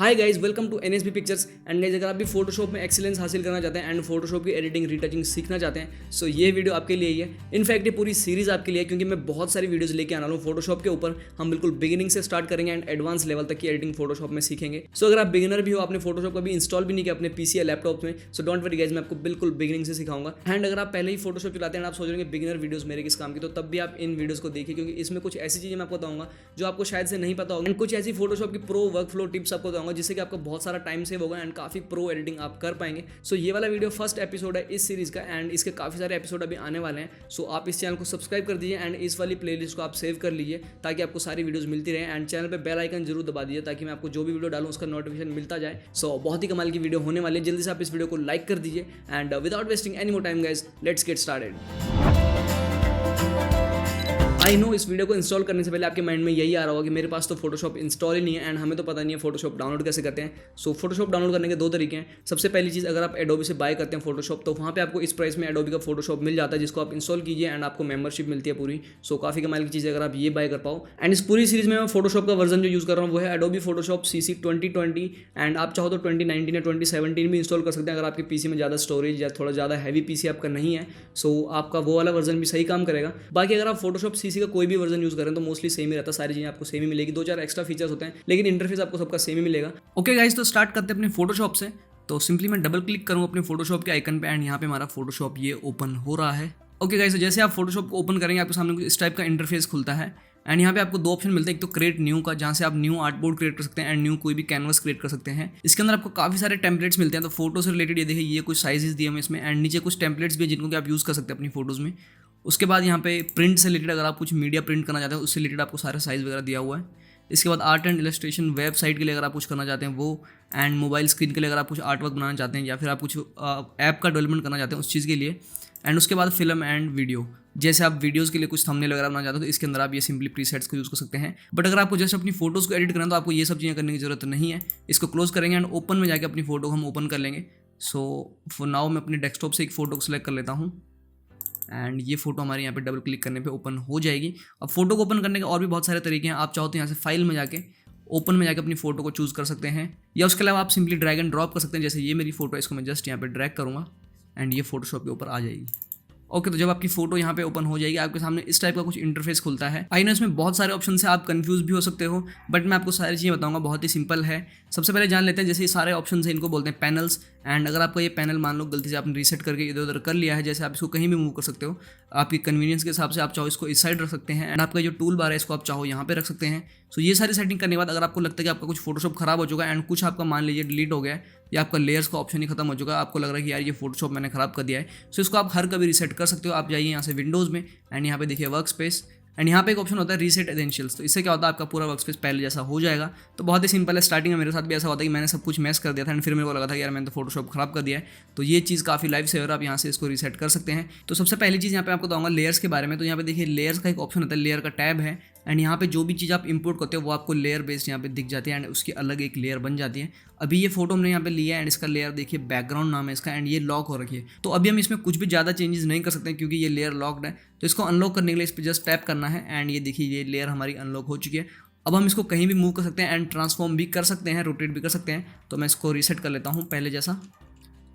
Hi guys, welcome to NSB pictures. And guys, अगर आप भी फोटोशॉप में एक्सीलेंस हासिल करना चाहते हैं एंड फोटोशॉप की एडिटिंग रीटचिंग सीखना चाहते हैं, सो ये वीडियो आपके लिए ही है। इनफैक्ट ये पूरी सीरीज आपके लिए है, क्योंकि मैं बहुत सारी वीडियोस लेके आना हूँ फोटोशॉप के ऊपर। हम बिल्कुल बिगिनिंग से स्टार्ट करेंगे एंड एडवांस लेवल तक की एडिटिंग फोटोशॉप में सीखेंगे। सो अगर आप बिगिनर भी हो, आपने फोटोशॉप कभी इंस्टॉल भी नहीं किया अपने पीसी या लैपटॉप में, सो डोंट वरी गाइस, मैं आपको बिल्कुल बिगिनिंग से सिखाऊंगा। एंड अगर आप पहले ही फोटोशॉप चलाते हैं, आप सोच रहे हैं बिगिनर वीडियोस मेरे किस काम की, तो तब भी आप इन वीडियोस को देखिए, क्योंकि इसमें कुछ ऐसी चीजें मैं आपको बताऊंगा जो आपको शायद से नहीं पता होगा। एंड कुछ ऐसी फोटोशॉप की प्रो वर्क फ्लो टिप्स आपको बताऊंगा, जिससे कि आपका बहुत सारा टाइम सेव होगा एंड काफी प्रो एडिटिंग आप कर पाएंगे। सो ये वाला वीडियो फर्स्ट एपिसोड है इस सीरीज का एंड इसके काफी सारे एपिसोड अभी आने वाले हैं। सो आप इस चैनल को सब्सक्राइब कर दीजिए एंड इस वाली प्लेलिस्ट को आप सेव कर लीजिए, ताकि आपको सारी वीडियोस मिलती रहे। एंड चैनल पे बेल आइकन जरूर दबा दीजिए, ताकि मैं आपको जो भी वीडियो डालूं उसका नोटिफिकेशन मिलता जाए। सो बहुत ही कमाल की वीडियो होने वाली है, जल्दी से आप इस वीडियो को लाइक कर दीजिए। And without wasting any more time guys, let's get started. I know इस वीडियो को इंस्टॉल करने से पहले आपके माइंड में यही आ रहा होगा कि मेरे पास तो फोटोशॉप इंस्टॉल ही नहीं है एंड हमें तो पता नहीं है फोटोशॉप डाउनलोड कैसे करते हैं। सो फोटोशॉप डाउनलोड करने के दो तरीके हैं। सबसे पहली चीज़, अगर आप एडोबी से बाय करते हैं फोटोशॉप, तो वहाँ पे आपको इस प्राइस में एडोबी का फोटोशॉप मिल जाता है, जिसको आप इंस्टॉल कीजिए एंड आपको मेंबरशिप मिलती है पूरी। सो काफ़ी कमाल की चीज़ है अगर आप ये बाय कर पाओ। एंड इस पूरी सीरीज में मैं फोटोशॉप का वर्जन जो यूज़ कर रहा हूँ वो है एडोबी फोटोशॉप CC 2020। एंड आप चाहो तो 2019 या 2017 भी इंस्टॉल कर सकते हैं, अगर आपके पीसी में ज़्यादा स्टोरेज या थोड़ा ज़्यादा हैवी पीसी आपका नहीं है। सो आपका वो वाला वर्जन भी सही काम करेगा। बाकी अगर आप फोटोशॉप CC का कोई भी वर्जन यूज़ करें तो मोस्टली सेम ही रहता है, सारी चीज़ें आपको सेम ही मिलेगी। दो चार एक्स्ट्रा फीचर्स होते हैं, लेकिन इंटरफेस आपको सबका सेम ही मिलेगा। ओके गाइस, तो स्टार्ट करते हैं अपने फोटोशॉप से। तो सिंपली मैं डबल क्लिक करूँगा अपने फोटोशॉप के आइकन पे एंड यहाँ पे हमारा फोटोशॉप ये ओपन हो रहा है। ओके गाइस, तो जैसे आप फोटोशॉप को ओपन करेंगे आपके सामने कुछ इस टाइप का इंटरफेस खुलता है। एंड यहाँ पे आपको दो ऑप्शन मिलते हैं, एक तो क्रिएट न्यू का, जहाँ से आप न्यू आर्टबोर्ड क्रिएट कर सकते हैं एंड न्यू कोई भी कैनवस क्रिएट कर सकते हैं। इसके अंदर आपको काफी सारे टेम्पलेट्स मिलते हैं। तो फोटो से रिलेटेड ये देखिए, ये कुछ साइजेस दिए हैं इसमें एंड नीचे कुछ टेम्पलेट्स भी हैं जिनको कि आप यूज़ कर सकते हैं अपनी फोटोज़ में। उसके बाद यहाँ पे प्रिंट से रिलेटेड, अगर आप कुछ मीडिया प्रिंट करना चाहते हैं उससे रिलेटेड आपको सारा साइज़ वगैरह दिया हुआ है। इसके बाद आर्ट एंड इलस्ट्रेशन, वेबसाइट के लिए अगर आप कुछ करना चाहते हैं वो, एंड मोबाइल स्क्रीन के लिए अगर आप कुछ आर्ट वर्क बनाना चाहते हैं या फिर आप कुछ ऐप का डेवलपमेंट करना चाहते हैं उस चीज़ के लिए। एंड उसके बाद फिल्म एंड वीडियो, जैसे आप वीडियोस के लिए कुछ थंबनेल वगैरह बनाना चाहते हो तो इसके अंदर आप ये सिंपली प्रीसेट्स को यूज़ कर सकते हैं। बट अगर आपको जस्ट अपनी फोटोज़ को एडिट करना है तो आपको ये सब चीज़ें करने की जरूरत नहीं है। इसको क्लोज करेंगे एंड ओपन में जाके अपनी फोटो को हम ओपन कर लेंगे। सो फॉर नाउ मैं अपने डेस्कटॉप से एक फ़ोटो को सिलेक्ट कर लेता हूँ एंड ये फोटो हमारे यहाँ पे डबल क्लिक करने पे ओपन हो जाएगी। अब फोटो को ओपन करने के और भी बहुत सारे तरीके हैं। आप चाहो तो यहाँ से फाइल में जाके ओपन में जाके अपनी फोटो को चूज़ कर सकते हैं, या उसके अलावा आप सिंपली ड्रैग एंड ड्रॉप कर सकते हैं। जैसे ये मेरी फोटो है, इसको मैं जस्ट यहाँ पे ड्रैग करूँगा एंड ये फोटोशॉप के ऊपर आ जाएगी। ओके, तो जब आपकी फोटो यहाँ पे ओपन हो जाएगी आपके सामने इस टाइप का कुछ इंटरफेस खुलता है। आई नो इसमें बहुत सारे ऑप्शन से आप कंफ्यूज भी हो सकते हो, बट मैं आपको सारी चीज़ें बताऊंगा, बहुत ही सिंपल है। सबसे पहले जान लेते हैं, जैसे ये सारे ऑप्शन हैं इनको बोलते हैं पैनल्स। एंड अगर आपका ये पैनल मान लो गलती से आपने रीसेट करके इधर उधर कर लिया है, जैसे आप इसको कहीं भी मूव कर सकते हो आपकी कन्वीनियंस के हिसाब से। आप चाहो इसको इस साइड रख सकते हैं एंड आपका जो टूल बार है इसको आप चाहो यहाँ पे रख सकते हैं। सो ये सारी सेटिंग करने के बाद अगर आपको लगता है कि आपका कुछ फोटोशॉप खराब हो चुका है एंड कुछ आपका मान लीजिए डिलीट हो गया है या आपका लेयर्स का ऑप्शन ही खत्म हो चुका है, आपको लग रहा है कि यार ये फोटोशॉप मैंने खराब कर दिया है, सो इसको आप हर कभी रीसेट कर सकते हो। आप जाइए यहाँ से विंडोज़ में एंड यहाँ पे देखिए वर्क स्पेस एंड यहाँ पे एक ऑप्शन होता है रीसेट एसेंशियल्स। तो इससे क्या होता है, आपका पूरा वर्क स्पेस पहले जैसा हो जाएगा। तो बहुत ही सिंपल है। स्टार्टिंग में मेरे साथ भी ऐसा होता है कि मैंने सब कुछ मैस कर दिया था एंड फिर मेरे को लगा था कि यार मैंने तो फोटोशॉप खराब कर दिया है। तो ये चीज़ काफ़ी लाइफ सेवर, आप यहाँ से इसको रीसेट कर सकते हैं। तो सबसे पहली चीज़ यहाँ पे आपको बताऊंगा लेयर्स के बारे में। तो यहाँ पे देखिए लेयर्स का एक ऑप्शन होता है, लेयर का टैब है एंड यहाँ पे जो भी चीज़ आप इंपोर्ट करते हो वो आपको लेयर बेस्ड यहाँ पे दिख जाती है एंड उसकी अलग एक लेयर बन जाती है। अभी ये फोटो हमने यहाँ पे लिया है एंड इसका लेयर देखिए बैकग्राउंड नाम है इसका एंड ये लॉक हो रखी है। तो अभी हम इसमें कुछ भी ज़्यादा चेंजेस नहीं कर सकते हैं क्योंकि ये लेयर लॉक्ड है। तो इसको अनलॉक करने के लिए इस पर जस्ट टैप करना है एंड ये देखिए ये लेयर हमारी अनलॉक हो चुकी है। अब हम इसको कहीं भी मूव कर सकते हैं एंड ट्रांसफॉर्म भी कर सकते हैं, रोटेट भी कर सकते हैं। तो मैं इसको रीसेट कर लेता हूँ पहले जैसा।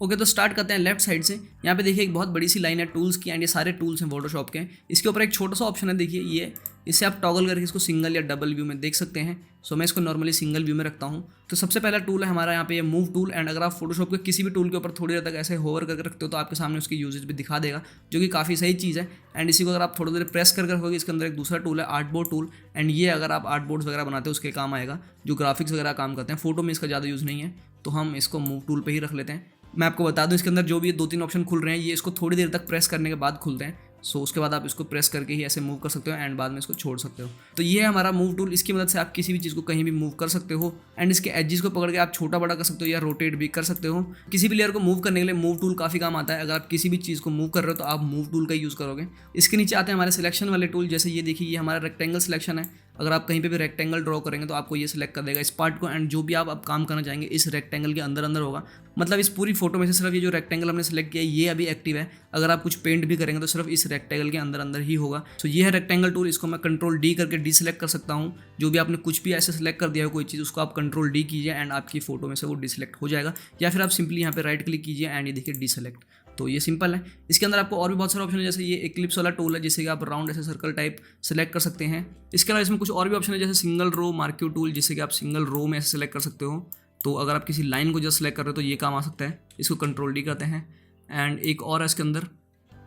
ओके, तो स्टार्ट करते हैं लेफ्ट साइड से। यहाँ पे देखिए एक बहुत बड़ी सी लाइन है टूल्स की एंड ये सारे टूल्स हैं फोटोशॉप के। इसके ऊपर एक छोटा सा ऑप्शन है देखिए ये, इससे आप टॉगल करके इसको सिंगल या डबल व्यू में देख सकते हैं। सो मैं इसको नॉर्मली सिंगल व्यू में रखता हूँ। तो सबसे पहला टूल है हमारा यहाँ पे ये मूव टूल एंड अगर आप फोटोशॉप के किसी भी टूल के ऊपर थोड़ी देर तक ऐसे होवर करके रखते हो तो आपके सामने उसकी यूजेज भी दिखा देगा, जो कि काफ़ी सही चीज़ है। एंड इसी को अगर आप थोड़ी देर प्रेस करके रखोगे, इसके अंदर एक दूसरा टूल है आर्टबोर्ड टूल एंड ये अगर आप आर्टबोर्ड्स वगैरह बनाते हो उसके काम आएगा, जो ग्राफिक्स वगैरह काम करते हैं। फोटो में इसका ज़्यादा यूज़ नहीं है तो हम इसको मूव टूल पर ही रख लेते हैं। मैं आपको बता दूं इसके अंदर जो भी 2-3 ऑप्शन खुल रहे हैं ये इसको थोड़ी देर तक प्रेस करने के बाद खुलते हैं। सो उसके बाद आप इसको प्रेस करके ही ऐसे मूव कर सकते हो एंड बाद में इसको छोड़ सकते हो। तो ये है हमारा मूव टूल। इसकी मदद से आप किसी भी चीज़ को कहीं भी मूव कर सकते हो एंड इसके एजेस को पकड़ के आप छोटा बड़ा कर सकते हो या रोटेट भी कर सकते हो। किसी भी लेयर को मूव करने के लिए मूव टूल काफ़ी काम आता है। अगर आप किसी भी चीज़ को मूव कर रहे हो तो आप मूव टूल का यूज़ करोगे। इसके नीचे आते हैं हमारे सिलेक्शन वाले टूल। जैसे ये देखिए ये हमारा रेक्टेंगल सिलेक्शन है। अगर आप कहीं पे भी रेक्टेंगल ड्रॉ करेंगे तो आपको ये सिलेक्ट कर देगा इस पार्ट को एंड जो भी आप काम करना चाहेंगे इस रेक्टेंगल के अंदर अंदर होगा। मतलब इस पूरी फोटो में से सिर्फ ये जो रेक्टेंगल हमने सेलेक्ट किया है ये अभी एक्टिव है। अगर आप कुछ पेंट भी करेंगे तो सिर्फ इस रेक्टेंगल के अंदर अंदर ही होगा। सो ये है रेक्टेंगल टूल, इसको मैं कंट्रोल डी करके डीसेलेक्ट कर सकता हूँ। जो भी आपने कुछ भी ऐसे सेलेक्ट कर दिया हो कोई चीज़, उसको आप कंट्रोल डी कीजिए एंड आपकी फोटो में से वो डिसेलेक्ट हो जाएगा। या फिर आप सिंपली यहाँ पे राइट क्लिक कीजिए एंड ये देखिए डीसेलेक्ट। तो ये सिंपल है। इसके अंदर आपको और भी बहुत सारे ऑप्शन है, जैसे ये एक्लिप्स वाला टूल है जिससे कि आप राउंड ऐसे सर्कल टाइप सेलेक्ट कर सकते हैं। इसके अलावा इसमें कुछ और भी ऑप्शन है, जैसे सिंगल रो मार्क्यू टूल, जिससे कि आप सिंगल रो में ऐसे सेलेक्ट कर सकते हो। तो अगर आप किसी लाइन को जस्ट सेलेक्ट कर रहे हो तो ये काम आ सकता है, इसको कंट्रोल डी करते हैं। एंड एक और है इसके अंदर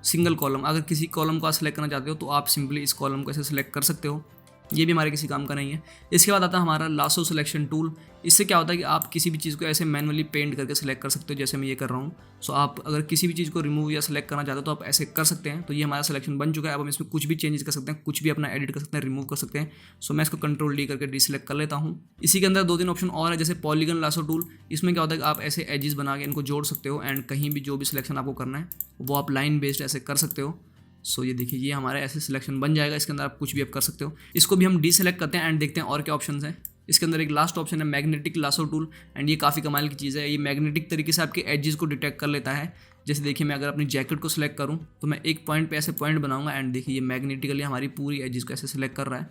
सिंगल कॉलम, अगर किसी कॉलम को आप सेलेक्ट करना चाहते हो तो आप सिंपली इस कॉलम को ऐसे सेलेक्ट कर सकते हो। ये भी हमारे किसी काम का नहीं है। इसके बाद आता है हमारा लासो सिलेक्शन टूल। इससे क्या होता है कि आप किसी भी चीज़ को ऐसे मैनुअली पेंट करके सिलेक्ट कर सकते हो, जैसे मैं ये कर रहा हूँ। सो आप अगर किसी भी चीज़ को रिमूव या सेलेक्ट करना चाहते हो तो आप ऐसे कर सकते हैं। तो ये हमारा सिलेक्शन बन चुका है। अब हम इसमें कुछ भी चेंजेस कर सकते हैं, कुछ भी अपना एडिट कर सकते हैं, रिमूव कर सकते हैं। सो मैं इसको कंट्रोल डी करके डीसेलेक्ट कर लेता हूँ। इसी के अंदर 2-3 ऑप्शन और है, जैसे पॉलीगन लासो टूल। इसमें क्या होता है कि आप ऐसे एजेस बना के इनको जोड़ सकते हो एंड कहीं भी जो भी सिलेक्शन आपको करना है वो आप लाइन बेस्ड ऐसे कर सकते हो। सो ये देखिए ये हमारा ऐसे सिलेक्शन बन जाएगा। इसके अंदर आप कुछ भी आप कर सकते हो। इसको भी हम डीसेलेक्ट करते हैं एंड देखते हैं और क्या ऑप्शंस हैं। इसके अंदर एक लास्ट ऑप्शन है मैग्नेटिक लासो टूल एंड ये काफ़ी कमाल की चीज़ है। ये मैग्नेटिक तरीके से आपके एजेस को डिटेक्ट कर लेता है। जैसे देखिए मैं अगर अपनी जैकेट को सिलेक्ट करूँ तो मैं एक पॉइंट पे ऐसे पॉइंट बनाऊंगा एंड देखिए ये मैग्नेटिकली हमारी पूरी एजेस को ऐसे सिलेक्ट कर रहा है।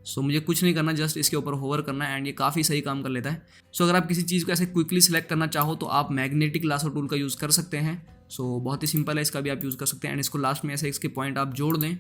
सो मुझे कुछ नहीं करना, जस्ट इसके ऊपर होवर करना है एंड ये काफ़ी सही काम कर लेता है। सो अगर आप किसी चीज़ को ऐसे क्विकली सिलेक्ट करना चाहो तो आप मैग्नेटिक लासो टूल का यूज़ कर सकते हैं। सो बहुत ही सिंपल है, इसका भी आप यूज़ कर सकते हैं एंड इसको लास्ट में ऐसे इसके पॉइंट आप जोड़ दें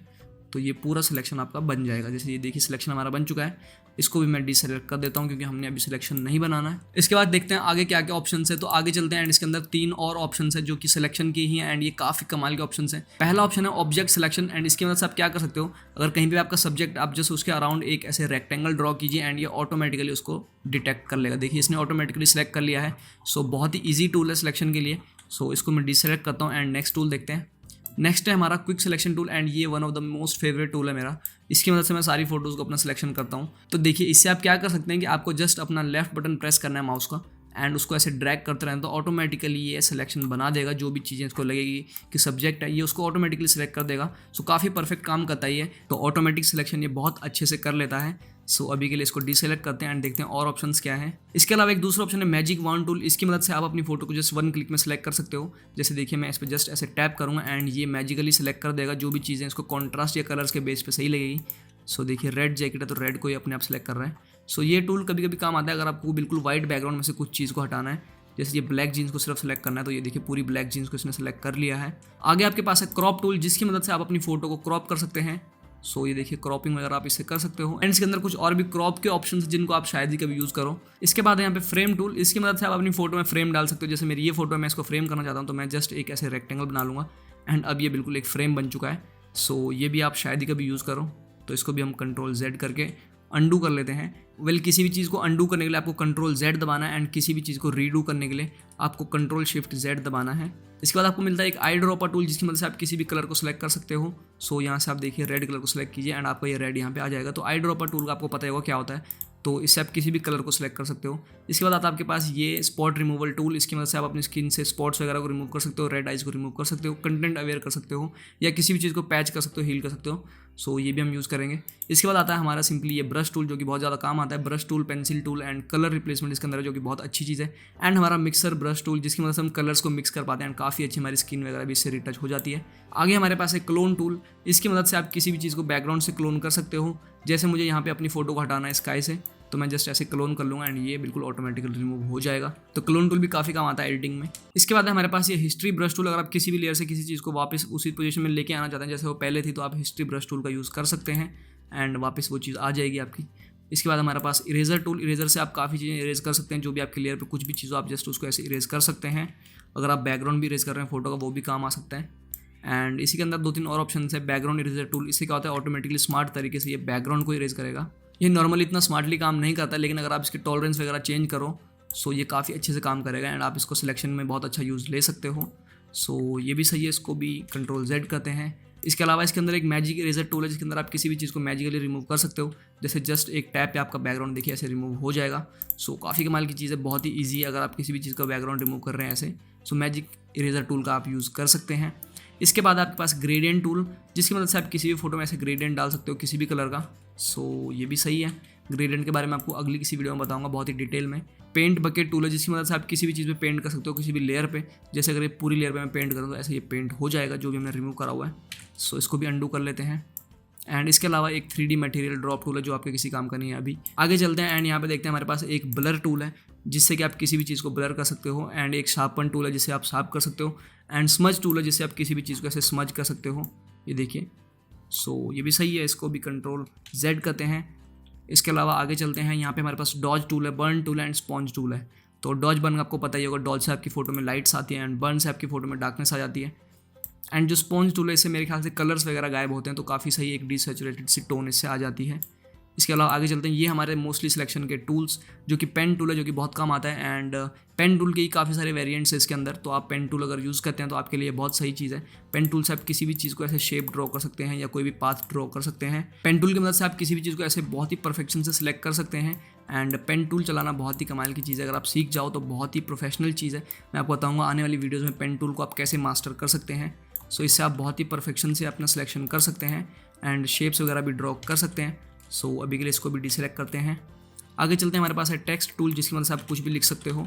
तो ये पूरा सिलेक्शन आपका बन जाएगा। जैसे ये देखिए सिलेक्शन हमारा बन चुका है। इसको भी मैं डीसेलेक्ट कर देता हूँ क्योंकि हमने अभी सिलेक्शन नहीं बनाना है। इसके बाद देखते हैं आगे क्या क्या ऑप्शन है। तो आगे चलते हैं एंड इसके अंदर 3 और ऑप्शन है जो कि सिलेक्शन के ही हैं एंड ये काफ़ी कमाल के ऑप्शन हैं। पहला ऑप्शन है ऑब्जेक्ट सिलेक्शन एंड इसकी मदद से आप क्या कर सकते हो, अगर कहीं भी आपका सब्जेक्ट आप जस्ट उसके अराउंड एक ऐसे रेक्टेंगल ड्रॉ कीजिए एंड ये ऑटोमेटिकली उसको डिटेक्ट कर लेगा। देखिए इसने ऑटोमेटिकली सिलेक्ट कर लिया है। सो बहुत ही ईजी टूल है सिलेक्शन के लिए। सो इसको मैं डीसेलेक्ट करता हूँ एंड नेक्स्ट टूल देखते हैं। नेक्स्ट है हमारा क्विक सिलेक्शन टूल एंड ये one of the most favourite tool है मेरा। इसकी मदद से मैं सारी फोटोज़ को अपना सिलेक्शन करता हूँ। तो देखिए इससे आप क्या कर सकते हैं कि आपको जस्ट अपना लेफ्ट बटन प्रेस करना है माउस का एंड उसको ऐसे ड्रैग करते रहें तो ऑटोमेटिकली ये सिलेक्शन बना देगा। जो भी चीज़ें इसको लगेगी कि सब्जेक्ट है ये उसको ऑटोमेटिकली सिलेक्ट कर देगा। सो काफ़ी परफेक्ट काम करता है ये। तो ऑटोमेटिक सिलेक्शन ये बहुत अच्छे से कर लेता है। सो अभी के लिए इसको डीसेलेक्ट करते हैं एंड देखते हैं और ऑप्शंस क्या हैं। इसके अलावा एक दूसरा ऑप्शन है मैजिक वॉन्ड टूल। इसकी मदद से आप अपनी फोटो को जस्ट 1 क्लिक में सेलेक्ट कर सकते हो। जैसे देखिए मैं इस पर जस्ट ऐसे टैप करूँगा एंड ये मैजिकली सेलेक्ट कर देगा जो भी चीज़ें इसको कॉन्ट्रास्ट या कलर्स के बेस पे सही लगेगी। सो देखिए रेड जैकेट है तो रेड को ही अपने आप सेलेक्ट कर रहा है। सो ये टूल कभी कभी काम आता है अगर आपको बिल्कुल वाइट बैकग्राउंड में से कुछ चीज़ को हटाना है। जैसे ये ब्लैक जीन्स को सिर्फ सेलेक्ट करना है तो ये देखिए पूरी ब्लैक जीन्स को इसने सेलेक्ट कर लिया है। आगे आपके पास है क्रॉप टूल जिसकी मदद से आप अपनी फोटो को क्रॉप कर सकते हैं। सो ये देखिए क्रॉपिंग वगैरह आप इससे कर सकते हो एंड इसके अंदर कुछ और भी क्रॉप के ऑप्शन हैं जिनको आप शायद ही कभी यूज़ करो। इसके बाद है यहाँ पे फ्रेम टूल। इसकी मदद से आप अपनी फोटो में फ्रेम डाल सकते हो। जैसे मेरी ये फोटो है मैं इसको फ्रेम करना चाहता हूँ तो मैं जस्ट एक ऐसे रेक्टेंगल बना लूँगा एंड अब ये बिल्कुल एक फ्रेम बन चुका है। सो ये भी आप शायद ही कभी यूज़ करो। तो इसको भी हम कंट्रोल Z करके अंडू कर लेते हैं। किसी भी चीज़ को अंडू करने के लिए आपको कंट्रोल Z दबाना है एंड किसी भी चीज़ को रीडू करने के लिए आपको कंट्रोल शिफ्ट Z दबाना है। इसके बाद आपको मिलता है एक आई ड्रॉपर टूल जिसकी मदद से आप किसी भी कलर को सिलेक्ट कर सकते हो। सो यहाँ से आप देखिए रेड कलर को सिलेक्ट कीजिए एंड आपको ये रेड यहाँ पे आ जाएगा। तो आई ड्रॉपर टूल का आपको पता होगा क्या होता है। तो इससे आप किसी भी कलर को सिलेक्ट कर सकते हो। इसके बाद आता है आपके पास ये स्पॉट रिमूवल टूल। इसकी मदद से आप अपनी स्किन से स्पॉट्स वगैरह को रिमूव कर सकते हो, रेड आइज को रिमूव कर सकते हो, कंटेंट अवेयर कर सकते हो या किसी भी चीज़ को पैच कर सकते हो, हील कर सकते हो। सो ये भी हम यूज़ करेंगे। इसके बाद आता है हमारा सिंपली ये ब्रश टूल जो कि बहुत ज़्यादा काम आता है। Brush tool, pencil tool and colour replacement इसके अंदर है जो कि बहुत अच्छी चीज़ है। एंड हमारा मिक्सर ब्रश टूल जिसकी मदद से हम कलर्स को मिक्स कर पाते हैं एंड काफ़ी अच्छी हमारी स्किन वगैरह भी इससे रिटच हो जाती है। आगे हमारे पास है क्लोन टूल। इसकी मदद से आप किसी भी चीज़ को बैकग्राउंड से क्लोन कर सकते हो। जैसे मुझे यहाँ पे अपनी फोटो को हटाना है स्काई से तो मैं जस्ट ऐसे क्लोन कर लूँगा एंड ये बिल्कुल ऑटोमेटिकली रिमूव हो जाएगा। तो क्लोन टूल भी काफ़ी काम आता है एडिटिंग में। इसके बाद है हमारे पास ये हिस्ट्री ब्रश टूल। अगर आप किसी भी लेयर से किसी चीज़ को वापस उसी पोजीशन में लेके आना चाहते हैं जैसे वो पहले थी तो आप हिस्ट्री ब्रश टूल का यूज़ कर सकते हैं एंड वापस वो चीज़ आ जाएगी आपकी। इसके बाद हमारे पास इरेजर टूल। इरेजर से आप काफ़ी चीज़ें इरेज कर सकते हैं। जो भी आपके लेयर पर कुछ भी चीज़ हो आप जस्ट उसको ऐसे इरेज कर सकते हैं। अगर आप बैकग्राउंड भी इरेज कर रहे हैं फोटो का वो भी काम आ सकता है। एंड इसी के अंदर 2-3 और ऑप्शन है। बैकग्राउंड इरेजर टूल, इससे क्या होता है ऑटोमेटिकली स्मार्ट तरीके से ये बैकग्राउंड को इरेज करेगा। ये नॉर्मली इतना स्मार्टली काम नहीं करता लेकिन अगर आप इसकी टॉलरेंस वगैरह चेंज करो सो ये काफ़ी अच्छे से काम करेगा एंड आप इसको सिलेक्शन में बहुत अच्छा यूज़ ले सकते हो। सो ये भी सही है, इसको भी कंट्रोल Z करते हैं। इसके अलावा इसके अंदर एक मैजिक इरेजर टूल है जिसके अंदर आप किसी भी चीज़ को मैजिकली रिमूव कर सकते हो। जैसे जस्ट एक टैप पे आपका बैकग्राउंड देखिए ऐसे रिमूव हो जाएगा। सो काफ़ी कमाल की चीज़ है, बहुत ही ईजी है अगर आप किसी भी चीज़ का बैकग्राउंड रिमूव कर रहे हैं ऐसे। सो मैजिक इरेजर टूल का आप यूज़ कर सकते हैं। इसके बाद आपके पास ग्रेडियंट टूल जिसकी मदद से आप किसी भी फोटो में ऐसे ग्रेडियंट डाल सकते हो किसी भी कलर का। सो ये भी सही है। ग्रेडियंट के बारे में आपको अगली किसी वीडियो में बताऊंगा बहुत ही डिटेल में। पेंट बकेट टूल है जिसकी मदद से आप किसी भी चीज़ पे पेंट कर सकते हो, किसी भी लेयर पे। जैसे अगर ये पूरी लेयर पे मैं पेंट करूँ तो ऐसे ये पेंट हो जाएगा जो भी हमने रिमूव करा हुआ है। सो इसको भी अंडू कर लेते हैं। एंड इसके अलावा एक 3D मटेरियल ड्रॉप टूल है जो आपके किसी काम का नहीं है। अभी आगे चलते हैं एंड यहाँ पे देखते हैं हमारे पास एक ब्लर टूल है जिससे कि आप किसी भी चीज़ को ब्लर कर सकते हो। एंड एक शार्पन टूल है जिससे आप शार्प कर सकते हो। एंड स्मज टूल है जिससे आप किसी भी चीज़ को ऐसे स्मज कर सकते हो, ये देखिए। सो ये भी सही है, इसको भी कंट्रोल Z करते हैं। इसके अलावा आगे चलते हैं, यहाँ पे हमारे पास डॉज टूल है, बर्न टूल है एंड स्पॉन्ज टूल है। तो डॉज बर्न आपको पता ही होगा, डॉज से आपकी फ़ोटो में लाइट्स आती है एंड बर्न से आपकी फ़ोटो में डार्कनेस आ जाती है। एंड जो स्पॉन्ज टूल है इससे मेरे ख्याल से कलर्स वगैरह गायब होते हैं, तो काफ़ी सही एक डिसैचुरेटेड सी टोन इससे आ जाती है। इसके अलावा आगे चलते हैं, ये हमारे मोस्टली सिलेक्शन के टूल्स, जो कि पेन टूल है जो कि बहुत काम आता है। एंड पेन टूल के ही काफ़ी सारे वेरिएंट्स है इसके अंदर, तो आप पेन टूल अगर यूज़ करते हैं तो आपके लिए बहुत सही चीज़ है। पेन टूल से आप किसी भी चीज़ को ऐसे शेप ड्रॉ कर सकते हैं या कोई भी पाथ ड्रॉ कर सकते हैं। पेन टूल की मदद से आप किसी भी चीज़ को ऐसे बहुत ही परफेक्शन से सिलेक्ट कर सकते हैं। एंड पेन टूल चलाना बहुत ही कमाल की चीज़ है, अगर आप सीख जाओ तो बहुत ही प्रोफेशनल चीज़ है। मैं आपको बताऊँगा आने वाली वीडियोज़ में पेन टूल को आप कैसे मास्टर कर सकते हैं। सो इससे आप बहुत ही परफेक्शन से अपना सिलेक्शन कर सकते हैं एंड शेप्स वगैरह भी ड्रॉ कर सकते हैं। सो अभी के लिए इसको भी डिसेलेक्ट करते हैं। आगे चलते हैं, हमारे पास है टेक्स्ट टूल जिसकी मदद से आप कुछ भी लिख सकते हो।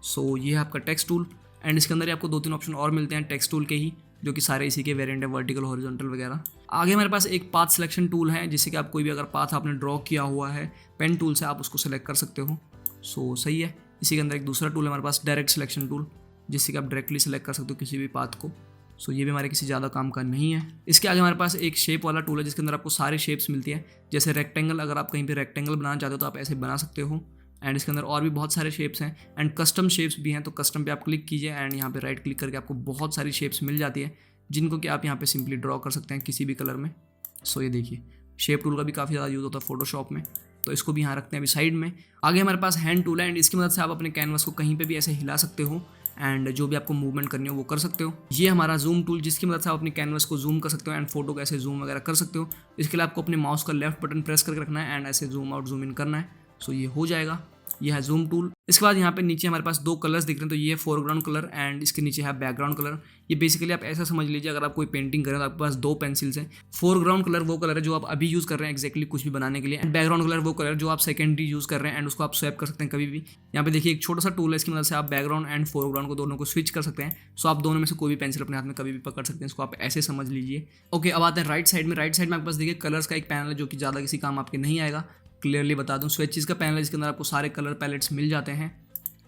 सो ये है आपका टेक्स्ट टूल एंड इसके अंदर ही आपको 2-3 ऑप्शन और मिलते हैं टेक्स्ट टूल के ही, जो कि सारे इसी के वेरिएंट है, वर्टिकल, हॉरिजॉन्टल वगैरह। आगे हमारे पास एक पाथ सिलेक्शन टूल है जिससे कि आप कोई भी अगर पाथ आपने ड्रॉ किया हुआ है पेन टूल से आप उसको सेलेक्ट कर सकते हो। सो सही है। इसी के अंदर एक दूसरा टूल है हमारे पास, डायरेक्ट सिलेक्शन टूल, जिससे कि आप डायरेक्टली सेलेक्ट कर सकते हो किसी भी पाथ को। सो ये भी हमारे किसी ज़्यादा काम का नहीं है। इसके आगे हमारे पास एक शेप वाला टूल है जिसके अंदर आपको सारे शेप्स मिलती है। जैसे रेक्टेंगल, अगर आप कहीं पे रेक्टेंगल बनाना चाहते हो तो आप ऐसे बना सकते हो। एंड इसके अंदर और भी बहुत सारे शेप्स हैं एंड कस्टम शेप्स भी हैं, तो कस्टम पे आप क्लिक कीजिए एंड यहाँ पे राइट क्लिक करके आपको बहुत सारी शेप्स मिल जाती है जिनको कि आप यहाँ पे सिंपली ड्रॉ कर सकते हैं किसी भी कलर में। सो ये देखिए, शेप टूल का भी काफ़ी ज़्यादा यूज़ होता है फोटोशॉप में, तो इसको भी यहाँ रखते हैं अभी साइड में। आगे हमारे पास हैंड टूल है एंड इसकी मदद से आप अपने कैनवस को कहीं पे भी ऐसे हिला सकते हो एंड जो भी आपको मूवमेंट करनी हो वो कर सकते हो। ये हमारा जूम टूल, जिसकी मदद से आप अपने कैनवस को जूम कर सकते हो एंड फोटो को ऐसे जूम वगैरह कर सकते हो। इसके लिए आपको अपने माउस का लेफ्ट बटन प्रेस करके रखना है एंड ऐसे जूम आउट जूम इन करना है। सो ये हो जाएगा, ये है जूम टूल। इसके बाद यहाँ पे नीचे हमारे पास 2 कलर्स दिख रहे हैं, तो ये है फोरग्राउंड कलर एंड इसके नीचे है बैकग्राउंड कलर। ये बेसिकली आप ऐसा समझ लीजिए, अगर आप कोई पेंटिंग करें तो आपके पास 2 पेंसिल्स हैं। फोरग्राउंड कलर वो कलर है जो आप अभी यूज़ कर रहे हैं एक्जैक्टली कुछ भी बनाने के लिए, एंड बैकग्राउंड कलर वो कलर जो आप सेकेंडरी यूज़ कर रहे हैं एंड उसको आप स्वैप कर सकते हैं कभी भी। यहाँ पे देखिए एक छोटा सा टूल है, इसकी मदद से आप बैकग्राउंड एंड फोरग्राउंड को दोनों को स्विच कर सकते हैं। सो आप दोनों में से कोई भी पेंसिल अपने हाथ में कभी भी पकड़ सकते हैं, इसको आप ऐसे समझ लीजिए। ओके, अब आते हैं राइट साइड में। राइट साइड में आपके पास देखिए कलर्स का एक पैनल है जो कि ज़्यादा किसी काम आपके नहीं आएगा। क्लियरली बता दूं, स्विचेस का पैनल है जिसके अंदर आपको सारे कलर पैलेट्स मिल जाते हैं।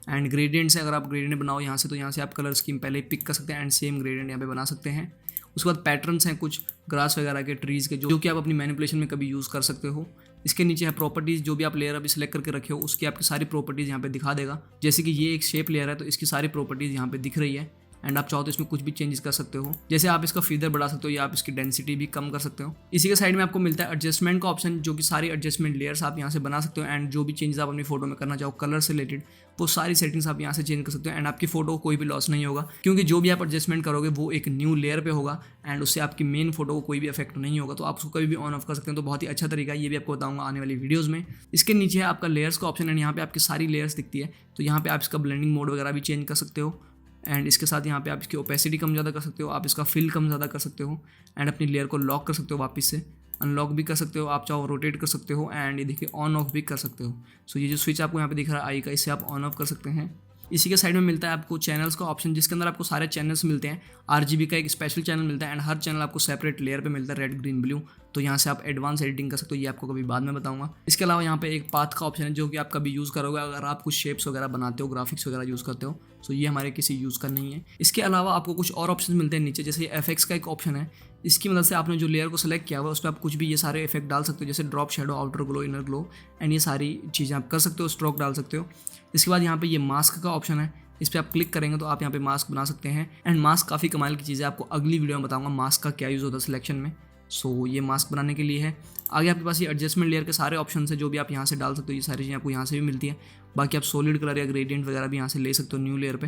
एंड ग्रेडियंट्स है, अगर आप ग्रेडियंट बनाओ यहाँ से तो यहाँ से आप कलर स्कीम पहले पिक कर सकते हैं एंड सेम ग्रेडियंट यहाँ पे बना सकते हैं। उसके बाद पैटर्न्स हैं कुछ ग्रास वगैरह के, ट्रीज़ के, जो कि आप अपनी मैनिपुलेशन में कभी यूज़ कर सकते हो। इसके नीचे है प्रॉपर्टीज़, जो भी आप लेयर अभी सेलेक्ट करके रखे हो उसकी आपकी सारी प्रॉपर्टीज़ यहाँ पे दिखा देगा। जैसे कि ये एक शेप लेयर है तो इसकी सारी प्रॉपर्टीज़ यहाँ पे दिख रही है एंड आप चाहो तो इसमें कुछ भी चेंजेस कर सकते हो। जैसे आप इसका फीदर बढ़ा सकते हो या आप इसकी डेंसिटी भी कम कर सकते हो। इसी के साइड में आपको मिलता है एडजस्टमेंट का ऑप्शन, जो कि सारी एडजस्टमेंट लेयर्स आप यहाँ से बना सकते हो एंड जो भी चेंजेस आप अपनी फोटो में करना चाहो कलर से रिलेटेड वो सारी सेटिंग्स आप यहाँ से चेंज कर सकते हो एंड आपकी फोटो को कोई भी लॉस नहीं होगा, क्योंकि जो भी आप एडजस्टमेंट करोगे वो एक न्यू लेयर पे होगा एंड उससे आपकी मेन फोटो को कोई भी इफेक्ट नहीं होगा, तो आप उसको कभी भी ऑन ऑफ कर सकते हैं। तो बहुत ही अच्छा तरीका है, ये भी आपको बताऊंगा आने वाली वीडियोज़ में। इसके नीचे है आपका लेयर्स का ऑप्शन एंड यहाँ पे आपकी सारी लेयर्स दिखती है, तो यहाँ पे आप इसका ब्लेंडिंग मोड वगैरह भी चेंज कर सकते हो एंड इसके साथ यहाँ पे आप इसकी ओपेसिटी कम ज़्यादा कर सकते हो, आप इसका फिल कम ज़्यादा कर सकते हो एंड अपनी लेयर को लॉक कर सकते हो, वापस से अनलॉक भी कर सकते हो, आप चाहो रोटेट कर सकते हो एंड ये देखिए ऑन ऑफ भी कर सकते हो। सो ये जो स्विच आपको यहाँ पे दिख रहा है आई का, इससे आप ऑन ऑफ कर सकते हैं। इसी के साइड में मिलता है आपको चैनल्स का ऑप्शन, जिसके अंदर आपको सारे चैनल्स मिलते हैं। RGB का एक स्पेशल चैनल मिलता है एंड हर चैनल आपको सेपरेट लेयर पे मिलता है, रेड ग्रीन ब्लू, तो यहाँ से आप एडवांस एडिटिंग कर सकते हो, ये आपको कभी बाद में बताऊंगा। इसके अलावा यहाँ पे एक पाथ का ऑप्शन है जो कि आप कभी यूज़ करोगे अगर आप कुछ शेप्स वगैरह बनाते हो, ग्राफिक्स वगैरह यूज़ करते हो, सो ये हमारे किसी यूज़ का नहीं है। इसके अलावा आपको कुछ और ऑप्शन मिलते हैं नीचे, जैसे FX का एक ऑप्शन है, इसकी मदद से आपने जो लेयर को सेलेक्ट किया हुआ है उस पर आप कुछ भी ये सारे इफेक्ट डाल सकते हो, जैसे drop, shadow, outer glow, inner glow and ये सारी चीज़ें आप कर सकते हो, स्ट्रोक डाल सकते हो। इसके बाद यहाँ पे ये मास्क का ऑप्शन है, इस पर आप क्लिक करेंगे तो आप यहाँ पे मास्क बना सकते हैं एंड मास्क काफ़ी कमाल की चीज़ है, आपको अगली वीडियो में बताऊंगा मास्क का क्या यूज़ होता है सिलेक्शन में। सो ये मास्क बनाने के लिए है। आगे आपके पास ये एडजस्टमेंट लेयर के सारे ऑप्शन है जो भी आप यहाँ से डाल सकते हो, ये सारी चीज़ें आपको यहाँ से भी मिलती है। बाकी आप सॉलिड कलर या ग्रेडियंट वगैरह भी यहाँ से ले सकते हो न्यू लेयर पे।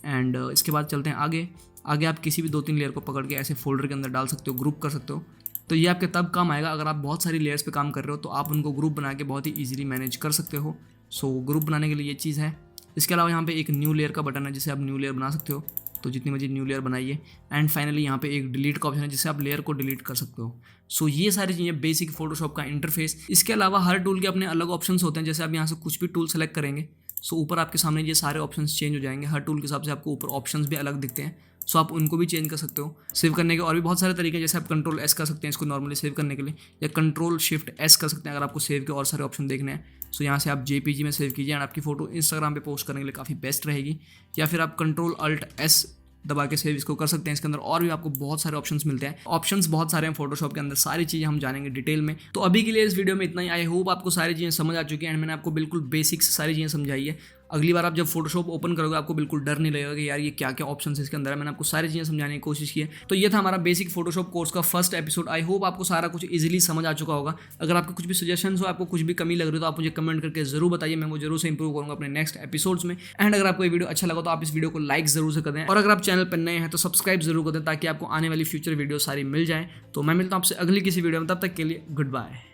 एंड इसके बाद चलते हैं आगे आप किसी भी 2-3 लेयर को पकड़ के ऐसे फोल्डर के अंदर डाल सकते हो, ग्रुप कर सकते हो। तो ये आपके तब काम आएगा अगर आप बहुत सारी लेयर्स पे काम कर रहे हो, तो आप उनको ग्रुप बना के बहुत ही ईजिली मैनेज कर सकते हो। सो ग्रुप बनाने के लिए ये चीज़ है। इसके अलावा यहाँ पे एक न्यू लेयर का बटन है जिसे आप न्यू लेयर बना सकते हो। तो जितनी मर्जी न्यू लेयर बनाइए। एंड फाइनली यहाँ पे एक डिलीट का ऑप्शन है जिससे आप लेयर को डिलीट कर सकते हो। सो ये सारी चीज़ें बेसिक फोटोशॉप का इंटरफेस। इसके अलावा हर टूल के अपने अलग ऑप्शंस होते हैं। जैसे आप यहाँ से कुछ भी टूल सेलेक्ट करेंगे सो ऊपर आपके सामने ये सारे ऑप्शंस चेंज हो जाएंगे। हर टूल के हिसाब से आपको ऊपर ऑप्शंस भी अलग दिखते हैं, सो आप उनको भी चेंज कर सकते हो। सेव करने के और भी बहुत सारे तरीके हैं, जैसे आप कंट्रोल एस कर सकते हैं इसको नॉर्मली सेव करने के लिए, या कंट्रोल शिफ्ट एस कर सकते हैं अगर आपको सेव के और सारे ऑप्शन देखने हैं। सो यहाँ से आप JPG में सेव कीजिए एंड आपकी फोटो इंस्टाग्राम पे पोस्ट करने के लिए काफ़ी बेस्ट रहेगी। या फिर आप कंट्रोल अल्ट एस दबा के सेव इसको कर सकते हैं। इसके अंदर और भी आपको बहुत सारे ऑप्शंस मिलते हैं। ऑप्शंस बहुत सारे हैं फोटोशॉप के अंदर, सारी चीज़ें हम जानेंगे डिटेल में। तो अभी के लिए इस वीडियो में इतना ही। आई होप आपको सारी चीज़ें समझ आ चुकी हैं एंड मैंने आपको बिल्कुल बेसिक से सारी चीज़ें समझाई है। अगली बार आप जब फोटोशॉप ओपन करोगे आपको बिल्कुल डर नहीं लगेगा कि यार ये क्या क्या ऑप्शन है इसके अंदर है। मैंने आपको सारी चीज़ें समझाने की कोशिश की है। तो ये था हमारा बेसिक फोटोशॉप कोर्स का फर्स्ट एपिसोड। आई होप आपको सारा कुछ इजीली समझ आ चुका होगा। अगर आपके कुछ भी सजेशन हो, आपको कुछ भी कमी लग रही हो, तो आप मुझे कमेंट करके जरूर बताइए। मैं वो जरूर से इंप्रूव करूँगा अपने नेक्स्ट एपिसोड्स में। एंड अगर आपको ये वीडियो अच्छा लगा तो आप इस वीडियो को लाइक जरूर से कर दें, और अगर आप चैनल पर नए हैं तो सब्सक्राइब जरूर कर दें ताकि आपको आने वाली फ्यूचर वीडियो सारी मिल जाए। तो मैं मिलता हूँ आपसे अगली किसी वीडियो में, तब तक के लिए गुड बाय।